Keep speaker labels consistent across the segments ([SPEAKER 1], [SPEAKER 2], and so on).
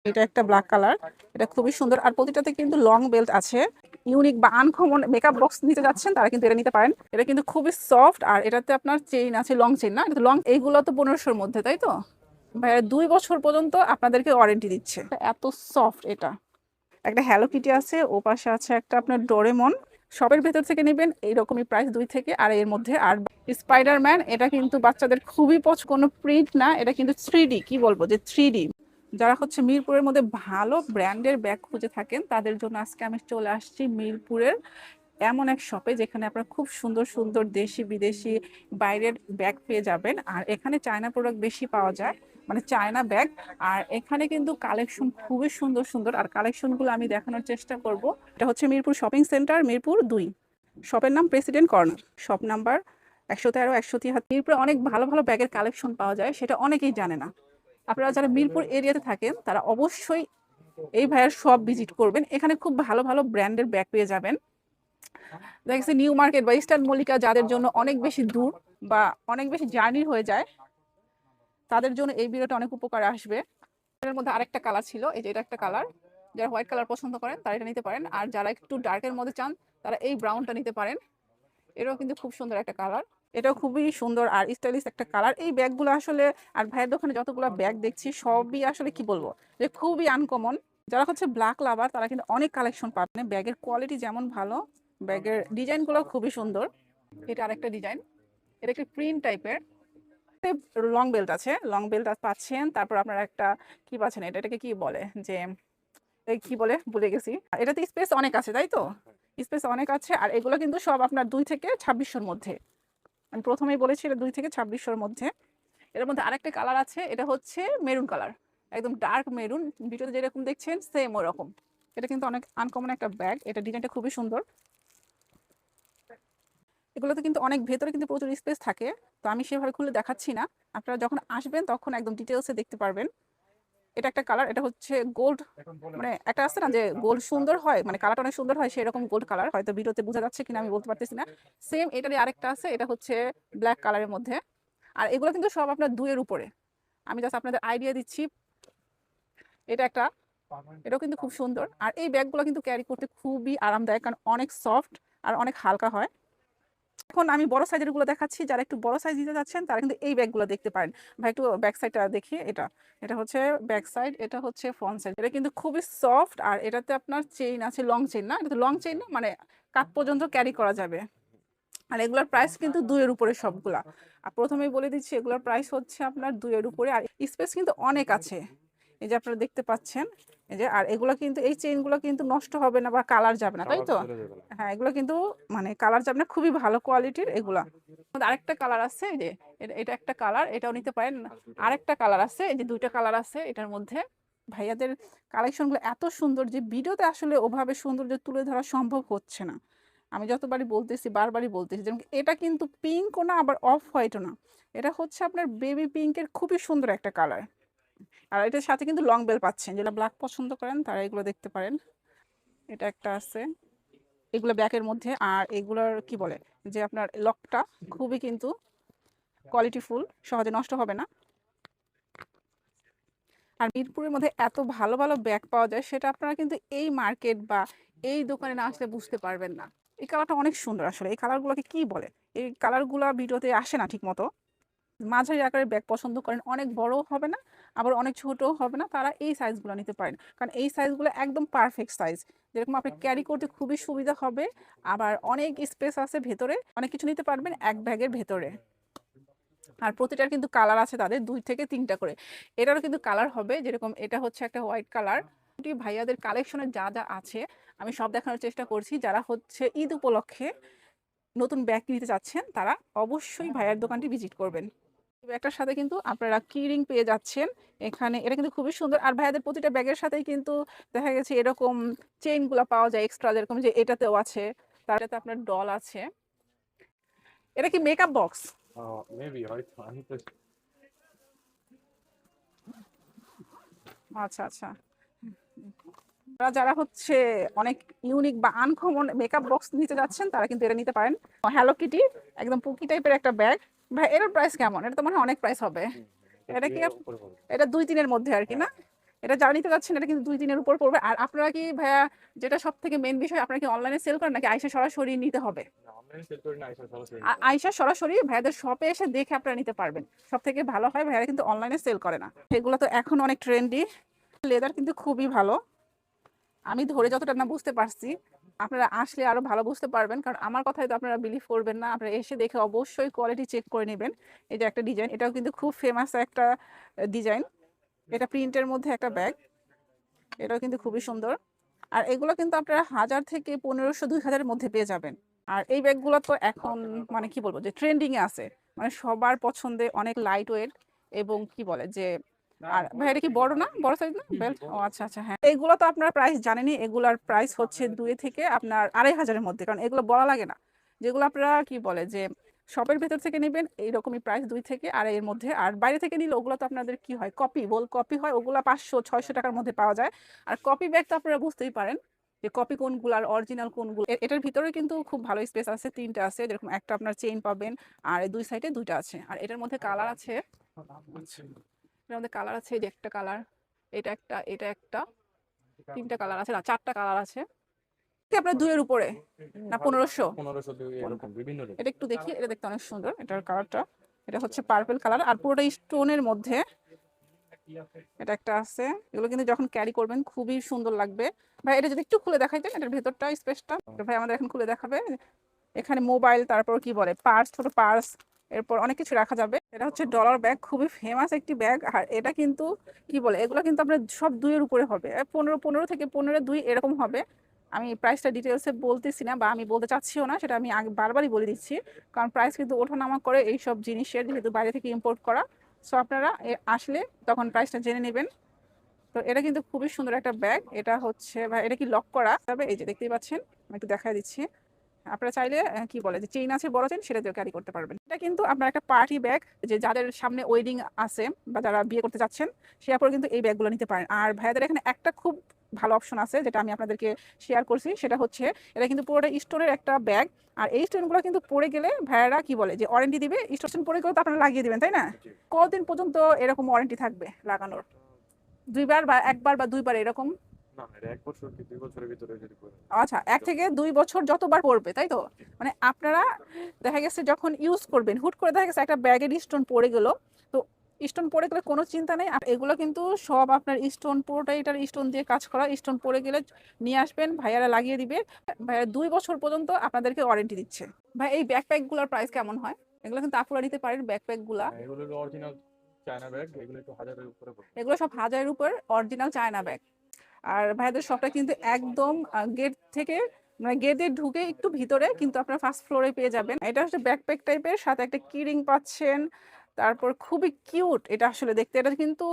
[SPEAKER 1] এটা একটা black colour, এটা খুবই সুন্দর। আর প্রতিটাতে কিন্তু লং বেল্ট আছে। ইউনিক বা আনকমন মেকআপ বক্স নিতে যাচ্ছেন তারা কিন্তু এটা নিতে পারেন। এটা কিন্তু খুবই সফট, আর এটাতে আপনার চেইন আছে, লং চেইন না, এটা লং। এইগুলো তো 1500-র মধ্যে, তাই তো ভাইয়া? 2 বছর পর্যন্ত আপনাদেরকে ওয়ারেন্টি দিচ্ছে। এত সফট এটা। একটা হ্যালো কিটি আছে, ও পাশে আছে একটা আপনার ডোরেমন। শপের ভেতর থেকে নেবেন এইরকমই প্রাইস 2 থেকে আর এর মধ্যে। আর স্পাইডারম্যান, এটা কিন্তু বাচ্চাদের খুবই কোনো প্রিন্ট না, এটা কিন্তু 3D, কি বলবো যে 3D। যারা হচ্ছে মিরপুরের মধ্যে ভালো ব্র্যান্ডের ব্যাগ খুঁজে থাকেন তাদের জন্য আজকে আমি চলে আসছি মিরপুরের এমন এক শপে, যেখানে আপনারা খুব সুন্দর সুন্দর দেশি বিদেশি বাইরের ব্যাগ পেয়ে যাবেন। আর এখানে চায়না প্রোডাক্ট বেশি পাওয়া যায়, মানে চায়না ব্যাগ। আর এখানে কিন্তু কালেকশন খুবই সুন্দর সুন্দর, আর কালেকশনগুলো আমি দেখানোর চেষ্টা করব। এটা হচ্ছে মিরপুর শপিং সেন্টার, মিরপুর 2। শপের নাম প্রেসিডেন্ট কর্নার, শপ নাম্বার 113, 173। মিরপুরে অনেক ভালো ভালো ব্যাগের কালেকশন পাওয়া যায়, সেটা অনেকেই জানে না। আপনারা যারা মিরপুর এরিয়াতে থাকেন তারা অবশ্যই এই ভাইয়ের শপ ভিজিট করবেন। এখানে খুব ভালো ভালো ব্র্যান্ডের ব্যাগ পেয়ে যাবেন। দেখছি নিউ মার্কেট বা ইস্টার্ন মল্লিকা যাদের জন্য অনেক বেশি দূর বা অনেক বেশি জার্নি হয়ে যায়, তাদের জন্য এই ভিডিওটা অনেক উপকারে আসবে। এর মধ্যে আরেকটা কালার ছিল, এই যে এটা একটা কালার। যারা হোয়াইট কালার পছন্দ করেন তারা এটা নিতে পারেন, আর যারা একটু ডার্কের মধ্যে চান তারা এই ব্রাউনটা নিতে পারেন। এটাও কিন্তু খুব সুন্দর একটা কালার, এটাও খুবই সুন্দর আর স্টাইলিশ একটা কালার। এই ব্যাগগুলো আসলে, আর ভাইয়ের দোকানে যতগুলো ব্যাগ দেখছি সবই আসলে কি বলবো যে খুবই আনকমন। যারা হচ্ছে ব্ল্যাক লাভার তারা কিন্তু অনেক কালেকশন পাবেন। ব্যাগের কোয়ালিটি যেমন ভালো, ব্যাগের ডিজাইনগুলো খুবই সুন্দর। এটা আরেকটা ডিজাইন, এটা একটু প্রিন্ট টাইপের। লং বেল্ট আছে, লং বেল্ট পাচ্ছেন। তারপর আপনারা একটা কি পাচ্ছেন, এটাকে কি বলে যে কি বলে ভুলে গেছি। এটাতে স্পেস অনেক আছে, তাই তো? স্পেস অনেক আছে। আর এগুলো কিন্তু সব আপনার 2 থেকে 2600-র মধ্যে। আমি প্রথমেই বলেছি এটা 2 থেকে 2600-র মধ্যে। এর মধ্যে আরেকটা কালার আছে, এটা হচ্ছে মেরুন কালার, একদম ডার্ক মেরুন। ভিডিওতে যেরকম দেখছেন সেম ওরকম। এটা কিন্তু অনেক আনকমন একটা ব্যাগ, এটা ডিজাইনটা খুবই সুন্দর। এগুলোতে কিন্তু অনেক ভেতরে কিন্তু প্রচুর স্পেস থাকে, তো আমি সেভাবে খুলে দেখাচ্ছি না। আপনারা যখন আসবেন তখন একদম ডিটেলসে দেখতে পারবেন। এটা একটা কালার, এটা হচ্ছে গোল্ড, মানে একটা আছে না যে গোল্ড সুন্দর হয়, মানে কালারটা অনেক সুন্দর হয়, সেরকম গোল্ড কালার। হয়তো ভিডিওতে বোঝা যাচ্ছে কিনা আমি বলতে পারতেছি না। সেম এটারই আরেকটা আছে, এটা হচ্ছে ব্ল্যাক কালারের মধ্যে। আর এগুলো কিন্তু সব আপনার 2 এর উপরে। আমি জাস্ট আপনাদের আইডিয়া দিচ্ছি। এটা একটা, এটাও কিন্তু খুব সুন্দর। আর এই ব্যাগগুলো কিন্তু ক্যারি করতে খুবই আরামদায়ক, কারণ অনেক সফট আর অনেক হালকা হয়। এখন আমি বড় সাইজের গুলো দেখাচ্ছি, যারা একটু বড় সাইজ দিতে যাচ্ছেন তারা কিন্তু এই ব্যাগগুলো দেখতে পারেন। ভাই একটু ব্যাক সাইডটা দেখি। এটা এটা হচ্ছে ব্যাক সাইড, এটা হচ্ছে ফ্রন্ট সাইড। এটা কিন্তু খুবই সফট, আর এটাতে আপনার চেইন আছে, লং চেইন না, এটা তো লং চেইন না, মানে কাপ পর্যন্ত ক্যারি করা যাবে। আর এগুলোর প্রাইস কিন্তু 2 এর উপরে সবগুলা। আর প্রথমেই বলে দিচ্ছি এগুলোর প্রাইস হচ্ছে আপনার 2 এর উপরে। আর স্পেস কিন্তু অনেক আছে, এই যে আপনারা দেখতে পাচ্ছেন। এই যে, আর এগুলো কিন্তু এই চেইনগুলো কিন্তু নষ্ট হবে না বা কালার যাবে না, তাই তো? হ্যাঁ, এগুলো কিন্তু মানে কালার যাবে না, খুবই ভালো কোয়ালিটির এগুলা। আরেকটা কালার আছে, এই যে এটা একটা কালার, এটাও নিতে পারেন। আরেকটা কালার আছে, এই যে 2টা কালার আছে এটার মধ্যে। ভাইয়াদের কালেকশনগুলো এত সুন্দর যে ভিডিওতে আসলে ওভাবে সৌন্দর্য তুলে ধরা সম্ভব হচ্ছে না। আমি যতবারই বলতেছি, বারবারই বলতেছি। যেমন এটা কিন্তু পিঙ্কও না, আবার অফ হোয়াইটও না, এটা হচ্ছে আপনার বেবি পিঙ্কের খুবই সুন্দর একটা কালার। আর এটার সাথে কিন্তু লং বেল পাচ্ছেন, যেটা ব্ল্যাক পছন্দ করেন তারা এগুলো দেখতে পারেন। এটা একটা আছে, এগুলো ব্ল্যাকের মধ্যে। আর এগুলোর কি বলে যে আপনার লকটা খুবই কিন্তু কোয়ালিটিফুল, সহজে নষ্ট হবে না। আর মিরপুরের মধ্যে এত ভালো ভালো ব্যাগ পাওয়া যায়, সেটা আপনারা কিন্তু এই মার্কেট বা এই দোকানে না আসলে বুঝতে পারবেন না। এই কালারটা অনেক সুন্দর আসলে, এই কালারগুলোকে কি বলে, এই কালারগুলো ভিডিওতে আসে না ঠিক মতো। মাঝারি আকারের ব্যাগ পছন্দ করেন, অনেক বড় হবে না আবার অনেক ছোট হবে না, তারা এই সাইজগুলো নিতে পারেন। কারণ এই সাইজগুলো একদম পারফেক্ট সাইজ, যেরকম আপনি ক্যারি করতে খুবই সুবিধা হবে। আবার অনেক স্পেস আছে ভেতরে, অনেক কিছু নিতে পারবেন এক ব্যাগের ভেতরে। আর প্রতিটার কিন্তু কালার আছে তাদের 2 থেকে 3টা করে। এটারও কিন্তু কালার হবে, যেরকম এটা হচ্ছে একটা হোয়াইট কালার। ভাইয়াদের কালেকশনে যা যা আছে আমি সব দেখানোর চেষ্টা করছি। যারা হচ্ছে ঈদ উপলক্ষে নতুন ব্যাগ নিতে চাচ্ছেন তারা অবশ্যই ভাইয়ার দোকানটি ভিজিট করবেন। ব্যাগটার সাথে কিন্তু আপনারা কি রিং পেয়ে যাচ্ছেন এখানে, এটা কিন্তু খুবই সুন্দর। আর ভাইয়াদের প্রতিটা ব্যাগের সাথেই কিন্তু দেখা গেছে এরকম চেইন গুলা পাওয়া যায় এক্সট্রা, যেরকম যে এটাতেও আছে, তারটাতে আপনার ডল আছে। এটা কি মেকআপ বক্স?
[SPEAKER 2] মেবি হয়তো আমি তো
[SPEAKER 1] আচ্ছা আচ্ছা। যারা যারা হচ্ছে অনেক ইউনিক বা আনকমন মেকআপ বক্স নিতে যাচ্ছেন তারা কিন্তু এটা নিতে পারেন। হ্যালো কিটি, একদম পুকি টাইপের একটা ব্যাগ। ভাই এটার প্রাইস কেমন? এটা তো মনে হয় অনেক প্রাইস হবে। এটা কি
[SPEAKER 2] এর উপরে বলবো।
[SPEAKER 1] এটা 2-3-এর মধ্যে আর কি, না? এটা যারা নিতে যাচ্ছেন এটা কিন্তু 2-3 এর উপর পড়বে। আর আপনারা কি ভাইয়া, যেটা সবথেকে মেইন বিষয়, আপনারা কি অনলাইনে সেল করেন নাকি আইসা সরাসরি নিতে হবে?
[SPEAKER 2] না, অনলাইনে সেল করি না, আইসা সরাসরি নিতে হবে।
[SPEAKER 1] আইসা সরাসরি ভাইয়াদের শপে এসে দেখে আপনারা নিতে পারবেন। সবথেকে ভালো হয়, ভাইয়ারা কিন্তু অনলাইনে সেল করে না। এগুলো তো এখন অনেক ট্রেন্ডি। লেদার কিন্তু খুবই ভালো। আমি ধরে যতটা না বুঝতে পারছি, আপনারা আসলে আরো ভালো বুঝতে পারবেন, কারণ আমার কথাই তো আপনারা বিলিভ করবেন না। আপনারা এসে দেখে অবশ্যই কোয়ালিটি চেক করে নেবেন। এই যে একটা ডিজাইন, এটাও কিন্তু খুব ফেমাস একটা ডিজাইন। এটা প্রিন্টের মধ্যে একটা ব্যাগ, এটাও কিন্তু খুবই সুন্দর। আর এগুলো কিন্তু আপনারা 1000 থেকে 1500-2000 এর মধ্যে পেয়ে যাবেন। আর এই ব্যাগগুলো তো এখন মানে কি বলবো যে ট্রেন্ডিং এ আছে, মানে সবার পছন্দে, অনেক লাইট ওয়েট এবং কি বলে যে। আর ভাই এটা কি বড় না, বড় সাইজ না বেল্ট? ও আচ্ছা আচ্ছা, হ্যাঁ। এগুলো তো আপনার প্রাইস জানেনই, এগুলার প্রাইস হচ্ছে 2 থেকে আপনার 2500 এর মধ্যে, কারণ এগুলো বলা লাগে না। যেগুলো আপনারা কি বলে যে শপের ভেতর থেকে নেবেন এইরকমই প্রাইস 2 থেকে আর এর মধ্যে। আর বাইরে থেকে নিলে ওগুলো তো আপনাদের কি হয়, কপি কপি হয়, ওগুলো 500-600 টাকার মধ্যে পাওয়া যায়। আর কপি ব্যাগ তো আপনারা বুঝতেই পারেন যে কপি কোনগুলো আর অরিজিনাল কোনগুলো। এটার ভিতরে কিন্তু খুব ভালো স্পেস আছে, 3টা আছে, যেরকম একটা আপনার চেইন পাবেন আর এই 2 সাইডে 2টা আছে। আর এটার মধ্যে কালার আছে, এটার মধ্যে কালার আছে, এই যে একটা কালার, এটা একটা 3টা কালার আছে, না 4টা কালার আছে। কি আপনার 2 এর উপরে না 1500?
[SPEAKER 2] 1500 এরকম বিভিন্ন রেট।
[SPEAKER 1] এটা একটু দেখি, এটা দেখতে অনেক সুন্দর এটার কালারটা। এটা হচ্ছে পার্পল কালার আর পুরোটা স্টোনের মধ্যে। এটা একটা আছে, এগুলো কিন্তু যখন ক্যারি করবেন খুবই সুন্দর লাগবে। ভাই এটা যদি একটু খুলে দেখাইতেন, এটার ভেতরটা স্পেসটা ভাই আমাদের এখন খুলে দেখাবে। এখানে মোবাইল, তারপর কি বলে পার্স, ছোট পার্স, এরপর অনেক কিছু রাখা যাবে। এটা হচ্ছে ডলার ব্যাগ, খুবই ফেমাস একটি ব্যাগ। আর এটা কিন্তু কি বলে, এগুলো কিন্তু আপনার সব 2 এর উপরে হবে, 15 থেকে 15-2 এরকম হবে। আমি প্রাইসটা ডিটেলসে বলতেছি না, বা আমি বলতে চাচ্ছিও না, সেটা আমি আগে বারবারই বলে দিচ্ছি, কারণ প্রাইস কিন্তু ওঠানামা করে এইসব জিনিসের, যেহেতু বাইরে থেকে ইম্পোর্ট করা। সো আপনারা আসলে তখন প্রাইসটা জেনে নেবেন। তো এটা কিন্তু খুবই সুন্দর একটা ব্যাগ। এটা হচ্ছে ভাই, এটা কি লক করা তবে, এই যে দেখতেই পাচ্ছেন, আমি একটু দেখাই দিচ্ছি। আপনারা চাইলে কি বলে যে চেইন আছে, বড় চেইন, সেটা দিয়ে ক্যারি করতে পারবেন। এটা কিন্তু আপনার একটা পার্টি ব্যাগ, যে যাদের সামনে ওয়েডিং আছে বা যারা বিয়ে করতে যাচ্ছেন, সে আপনারা কিন্তু এই ব্যাগগুলো নিতে পারেন। আর ভাইয়াদের এখানে একটা খুব ভালো অপশন আছে, যেটা আমি আপনাদেরকে শেয়ার করছি, সেটা হচ্ছে এটা কিন্তু পুরোটা স্টোনের একটা ব্যাগ। আর এই স্টোনগুলো কিন্তু পরে গেলে ভাইয়ারা কি বলে যে ওয়ারেন্টি দিবে, স্টোন পরে গেলে তো আপনারা লাগিয়ে দিবেন, তাই না? কতদিন পর্যন্ত এরকম ওয়ারেন্টি থাকবে লাগানোর? 2বার বা 1বার বা 2বার এরকম?
[SPEAKER 2] না, এটা 1 বছর কি 2 বছরের ভিতরে যদি করে।
[SPEAKER 1] আচ্ছা, 1 থেকে 2 বছর যতবার পড়বে, তাই তো? মানে আপনারা দেখা গেছে যখন ইউজ করবেন, হুট করে দেখা গেছে একটা ব্যাগের স্টোন পড়ে গেল, তো স্টোন পড়ে গেলে কোনো চিন্তা নেই। এগুলো কিন্তু সব আপনার স্টোন, পুরোটাই এটার স্টোন দিয়ে কাজ করা। স্টোন পড়ে গেলে নিয়ে আসবেন, ভাইয়ারা লাগিয়ে দিবে। ভাইয়া 2 বছর পর্যন্ত আপনাদেরকে ওয়ারেন্টি দিচ্ছে। ভাই এই ব্যাকপ্যাকগুলোর প্রাইস কেমন হয়? এগুলো কিন্তু আপুরা নিতে পারেন, ব্যাকপ্যাকগুলা।
[SPEAKER 2] হ্যাঁ, এগুলো হলো অরিজিনাল চায়না ব্যাগ, এগুলো একটু 1000 এর উপরে পড়বে।
[SPEAKER 1] এগুলো সব 1000-এর উপর অরিজিনাল চায়না ব্যাগ। আর ভাইয়াদের শপটা কিন্তু একদম গেট থেকে, মানে গেটে ঢুকে একটু ভিতরে, কিন্তু আপনার ফার্স্ট ফ্লোরে পেয়ে যাবেন। এটা হচ্ছে ব্যাকপ্যাক টাইপের, সাথে একটা কিরিং পাচ্ছেন। তারপর খুবই কিউট এটা আসলে দেখতে। এটা কিন্তু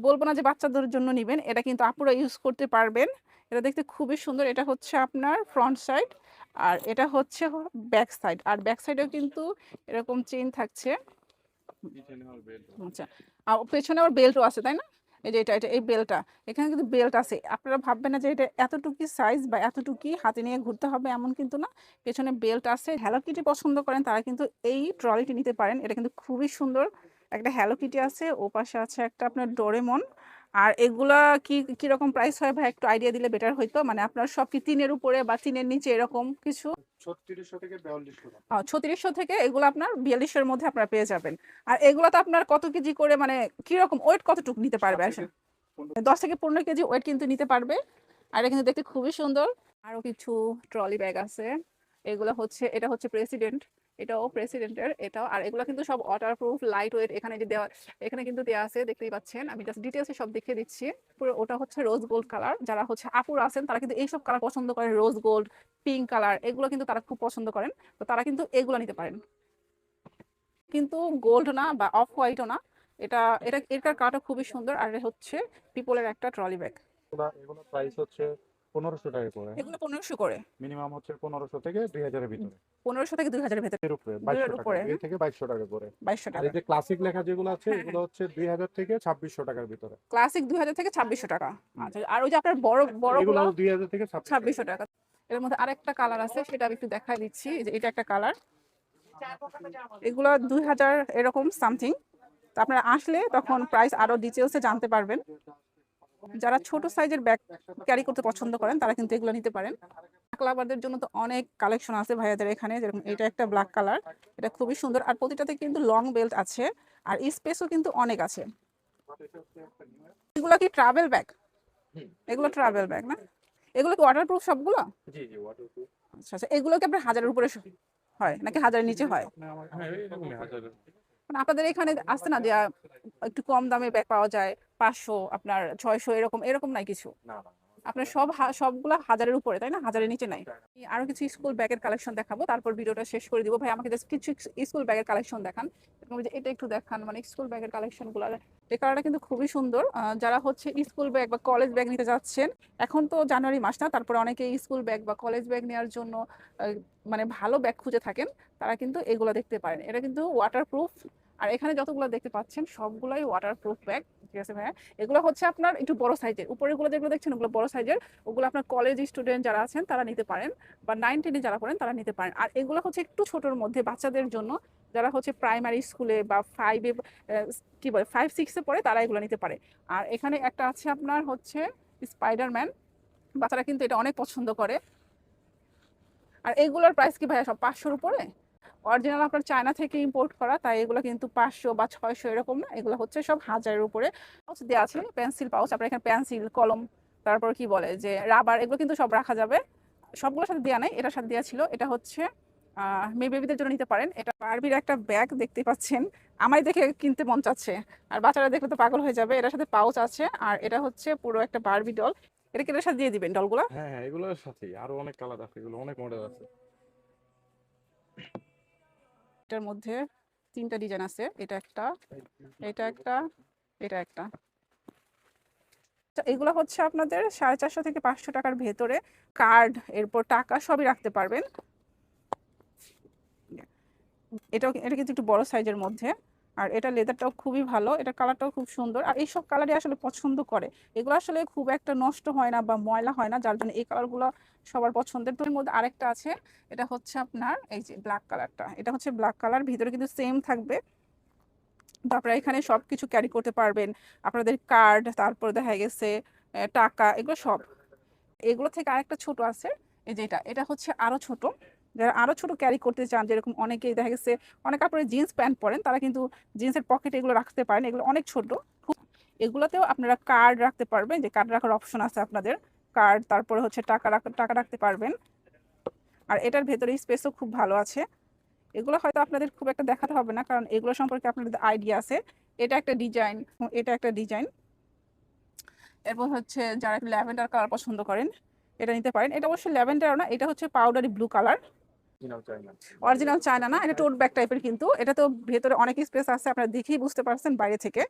[SPEAKER 1] বলবো না যে বাচ্চাদের জন্য নেবেন, এটা কিন্তু আপুরা ইউজ করতে পারবেন। এটা দেখতে খুবই সুন্দর। এটা হচ্ছে আপনার ফ্রন্ট সাইড, আর এটা হচ্ছে ব্যাক সাইড। আর ব্যাক সাইডেও কিন্তু এরকম চেইন থাকছে।
[SPEAKER 2] পিছনে আর বেল্ট।
[SPEAKER 1] আচ্ছা, আর পেছনে আবার বেল্টও আছে, তাই না? এই যে এটা এই বেল্টটা, এখানে কিন্তু বেল্ট আছে। আপনারা ভাববেন না যে এটা এতটুকু সাইজ বা এতটুকু হাতে নিয়ে ঘুরতে হবে, এমন কিন্তু না। পেছনে বেল্ট আছে। হ্যালো কিটি পছন্দ করেন তারা কিন্তু এই ট্রলিটি নিতে পারেন, এটা কিন্তু খুবই সুন্দর। একটা হ্যালো কিটি আছে, ও পাশে আছে একটা আপনার ডোরেমন। আর এগুলা কি কিরকম প্রাইস হয় ভাই, একটু আইডিয়া দিলে বেটার হইতো। মানে আপনার সব কি 3-এর উপরে বা 3-এর নিচে এরকম কিছু?
[SPEAKER 2] 3600 থেকে 4200 টাকা।
[SPEAKER 1] 3600 থেকে এগুলো আপনার 4200-এর মধ্যে আপনারা পেয়ে যাবেন। আর এগুলো তো আপনার কত কেজি করে, মানে কিরকম ওয়েট কতটুকু নিতে পারবে আসেন? 10 থেকে 15 কেজি ওয়েট কিন্তু নিতে পারবে। আর এটা কিন্তু দেখতে খুবই সুন্দর। আরো কিছু ট্রলি ব্যাগ আছে, এগুলো হচ্ছে, এটা হচ্ছে প্রেসিডেন্ট, এটাও প্রেসিডেন্টের এটাও। আর এগুলো কিন্তু সব ওয়াটারপ্রুফ, লাইট ওয়েট। এখানে যে দেওয়া, এখানে কিন্তু দেওয়া আছে, দেখতেই পাচ্ছেন। আমি জাস্ট ডিটেলসে সব দেখিয়ে দিচ্ছি। পুরো ওটা হচ্ছে রোজ গোল্ড কালার। যারা হচ্ছে আপুরা আছেন তারা কিন্তু এইসব কালার পছন্দ করেন, রোজ গোল্ড, পিঙ্ক কালার, এগুলো কিন্তু তারা খুব পছন্দ করেন। তো তারা কিন্তু এগুলো নিতে পারেন। কিন্তু গোল্ড না বা অফ হোয়াইটও না, এটা এটা এটার কালারটা খুবই সুন্দর। আর এটা হচ্ছে পিপলের একটা ট্রলি ব্যাগ।
[SPEAKER 2] এগুলো প্রাইস হচ্ছে 1500 টাকা করে।
[SPEAKER 1] এগুলো 1500 করে,
[SPEAKER 2] মিনিমাম হচ্ছে 1500 থেকে 2000 এর ভিতরে।
[SPEAKER 1] 1500 থেকে 2000-এর ভেতরে,
[SPEAKER 2] এর উপরে
[SPEAKER 1] 2 এর
[SPEAKER 2] 2200 টাকা,
[SPEAKER 1] উপরে,
[SPEAKER 2] এই থেকে 2200 টাকা করে।
[SPEAKER 1] 2200
[SPEAKER 2] আর
[SPEAKER 1] টাকা।
[SPEAKER 2] এই যে ক্লাসিক লেখা যেগুলো আছে,
[SPEAKER 1] হ্যাঁ,
[SPEAKER 2] এগুলো হচ্ছে 2000 থেকে 2600 টাকার ভিতরে।
[SPEAKER 1] ক্লাসিক 2000 থেকে 2600 টাকা। আচ্ছা, আর ওই যে আপনার বড়
[SPEAKER 2] এগুলো
[SPEAKER 1] বড়গুলো
[SPEAKER 2] 2000 থেকে
[SPEAKER 1] 2600 টাকা। এর মধ্যে আরেকটা কালার আছে, সেটা আমি একটু দেখাই দিচ্ছি। এই যে এটা একটা কালার, এগুলো 2000 এরকম সামথিং। তো আপনারা আসলে তখন প্রাইস আরো ডিটেলসে জানতে পারবেন। যারা ছোট সাইজের ব্যাগ ক্যারি করতে পছন্দ করেন তারা কিন্তু এগুলো নিতে পারেন। লাভারদের জন্য তো অনেক কালেকশন আছে ভাইয়াদের এখানে, যেরকম এটা একটা ব্ল্যাক কালার, এটা খুবই সুন্দর আর প্রতিটাতে কিন্তু লং বেল্ট আছে আর স্পেসও কিন্তু অনেক আছে। এগুলো কি ট্রাভেল ব্যাগ? এগুলো ট্রাভেল ব্যাগ না? এগুলো কি ওয়াটারপ্রুফ সবগুলো?
[SPEAKER 2] জি জি ওয়াটারপ্রুফ।
[SPEAKER 1] আচ্ছা আচ্ছা, এগুলো কি আপনার 1000-এর উপরে হয় নাকি 1000-এর নিচে হয়?
[SPEAKER 2] হ্যাঁ এরকমই 1000।
[SPEAKER 1] মানে আপনাদের এখানে আসছে না যে একটু কম দামে ব্যাগ পাওয়া যায়, 500 আপনার 600 এরকম এরকম নাই কিছু?
[SPEAKER 2] না না
[SPEAKER 1] আপনার সবগুলা 1000-এর উপরে তাই না, 1000-এর নিচে নাই? আরো কিছু স্কুল ব্যাগের কালেকশন দেখাবো, তারপর ভিডিওটা শেষ করে দিব। ভাই আমাকে জাস্ট কিছু স্কুল ব্যাগের কালেকশন দেখান, এরকম যে এটা একটু দেখান, মানে স্কুল ব্যাগের কালেকশন গুলো। এই কালারটা কিন্তু খুবই সুন্দর। যারা হচ্ছে স্কুল ব্যাগ বা কলেজ ব্যাগ নিতে যাচ্ছেন, এখন তো জানুয়ারি মাস না, তারপরে অনেকে স্কুল ব্যাগ বা কলেজ ব্যাগ নেওয়ার জন্য মানে ভালো ব্যাগ খুঁজে থাকেন, তারা কিন্তু এগুলো দেখতে পারেন। এটা কিন্তু ওয়াটারপ্রুফ আর এখানে যতগুলো দেখতে পাচ্ছেন সবগুলাই ওয়াটারপ্রুফ ব্যাগ। ঠিক আছে ভাইয়া, এগুলো হচ্ছে আপনার একটু বড় সাইজের, উপরেগুলো যেগুলো দেখছেন ওগুলো বড় সাইজের, ওগুলো আপনার কলেজ স্টুডেন্ট যারা আছেন তারা নিতে পারেন, বা 9-10-এ যারা পড়েন তারা নিতে পারেন। আর এগুলো হচ্ছে একটু ছোটোর মধ্যে বাচ্চাদের জন্য, যারা হচ্ছে প্রাইমারি স্কুলে বা 5-এ কি বলে 5-6-এ পড়ে তারা এগুলো নিতে পারে। আর এখানে একটা আছে আপনার হচ্ছে স্পাইডারম্যান, বাচ্চারা কিন্তু এটা অনেক পছন্দ করে। আর এগুলোর প্রাইস কি ভাইয়া সব 500-র উপরে? অরিজিনাল আপনার চায়না থেকে ইম্পোর্ট করা, তাই এগুলো কিন্তু 500 বা 600 এরকম না, এগুলো হচ্ছে সব 1000-এর উপরে। পাউচ দেওয়া আছে, পেন্সিল পাউচ, আপনার এখানে পেন্সিল, কলম, তারপর কি বলে যে রাবার, এগুলো কিন্তু সব রাখা যাবে। সবগুলোর সাথে দেওয়া নাই, এটার সাথে দেওয়া ছিল। এটা হচ্ছে মেয়ে বেবিদের জন্য নিতে পারেন। এটা বারবির একটা ব্যাগ দেখতে পাচ্ছেন, আমায় দেখে কিনতে মন চাচ্ছে, আর বাচ্চারা দেখলে তো পাগল হয়ে যাবে। এটার সাথে পাউচ আছে আর এটা হচ্ছে পুরো একটা বারবি ডল। এটা কি এটার সাথে দিয়ে দিবেন ডলগুলো?
[SPEAKER 2] হ্যাঁ হ্যাঁ এগুলোর সাথেই আরো অনেক কালার আছে, এগুলো অনেক মডেল আছে।
[SPEAKER 1] এটার মধ্যে 3টা ডিজাইন আছে, এটা একটা, এটা একটা, এটা একটা। এগুলো হচ্ছে আপনাদের 450 থেকে 500 টাকার ভেতরে। কার্ড, এরপর টাকা সবই রাখতে পারবেন। এটা কিন্তু একটু বড় সাইজের মধ্যে, আর এটা লেদারটাও খুবই ভালো, এটা কালারটাও খুব সুন্দর। আর এইসব কালারই আসলে পছন্দ করে, এগুলো আসলে খুব একটা নষ্ট হয় না বা ময়লা হয় না, যার জন্য এই কালারগুলো সবার পছন্দের। তো এর মধ্যে আরেকটা আছে, এটা হচ্ছে আপনার এই যে ব্ল্যাক কালারটা, এটা হচ্ছে ব্ল্যাক কালার, ভিতরে কিন্তু সেম থাকবে। তো আপনারা এখানে সব কিছু ক্যারি করতে পারবেন, আপনাদের কার্ড, তারপর দেখা গেছে টাকা, এগুলো সব। এগুলো থেকে আরেকটা ছোট আছে, এই যে এটা হচ্ছে আরো ছোট। যারা আরো ছোট ক্যারি করতে চান, যেরকম অনেকেই দেখা গেছে অনেক আপনারা জিন্স প্যান্ট পরেন, তারা কিন্তু জিন্সের পকেটে এগুলো রাখতে পারেন, এগুলো অনেক ছোট। এগুলোতেও আপনারা কার্ড রাখতে পারবেন, যে কার্ড রাখার অপশন আছে আপনাদের, কার্ড, তারপরে হচ্ছে টাকা রাখতে পারবেন। আর এটার ভেতরে স্পেসও খুব ভালো আছে। এগুলো হয়তো আপনাদের খুব একটা দেখাতে হবে না, কারণ এগুলো সম্পর্কে আপনাদের আইডিয়া আছে। এটা একটা ডিজাইন, এটা একটা ডিজাইন। এরপর হচ্ছে যারা একটু ল্যাভেন্ডার কালার পছন্দ করেন, এটা নিতে পারেন। এটা অবশ্যই ল্যাভেন্ডারও না, এটা হচ্ছে powdery blue colour. Original China না, এটা টোট ব্যাগ টাইপের, কিন্তু এটা তো ভেতরে অনেক স্পেস আছে, আপনারা দেখেই বুঝতে পারছেন বাইরে থেকে।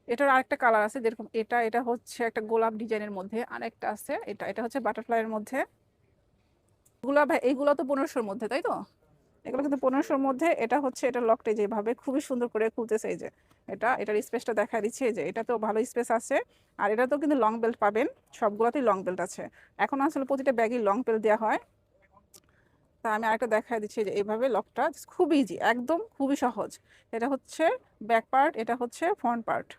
[SPEAKER 1] এটার আরেকটা কালার আছে, যেরকম এটা হচ্ছে একটা গোলাপ ডিজাইনের মধ্যে, আরেকটা আছে এটা হচ্ছে বাটারফ্লাইয়ের মধ্যে। এইগুলো তো 1500-র মধ্যে, তাই তো? এগুলো কিন্তু 1500-র মধ্যে। এটা হচ্ছে এটা লকটা যেভাবে খুবই সুন্দর করে খুলতেছে, এই যে এটার স্পেসটা দেখা দিচ্ছে, এই যে এটা তো ভালো স্পেস আছে। আর এটা তো কিন্তু লং বেল্ট পাবেন, সবগুলোতেই লং বেল্ট আছে। এখন আসলে প্রতিটা ব্যাগই লং বেল্ট দেওয়া হয়। তা আমি আরেকটা দেখা দিচ্ছি, যে এইভাবে লকটা খুব ইজি, একদম খুবই সহজ। এটা হচ্ছে ব্যাক পার্ট, এটা হচ্ছে ফ্রন্ট পার্ট।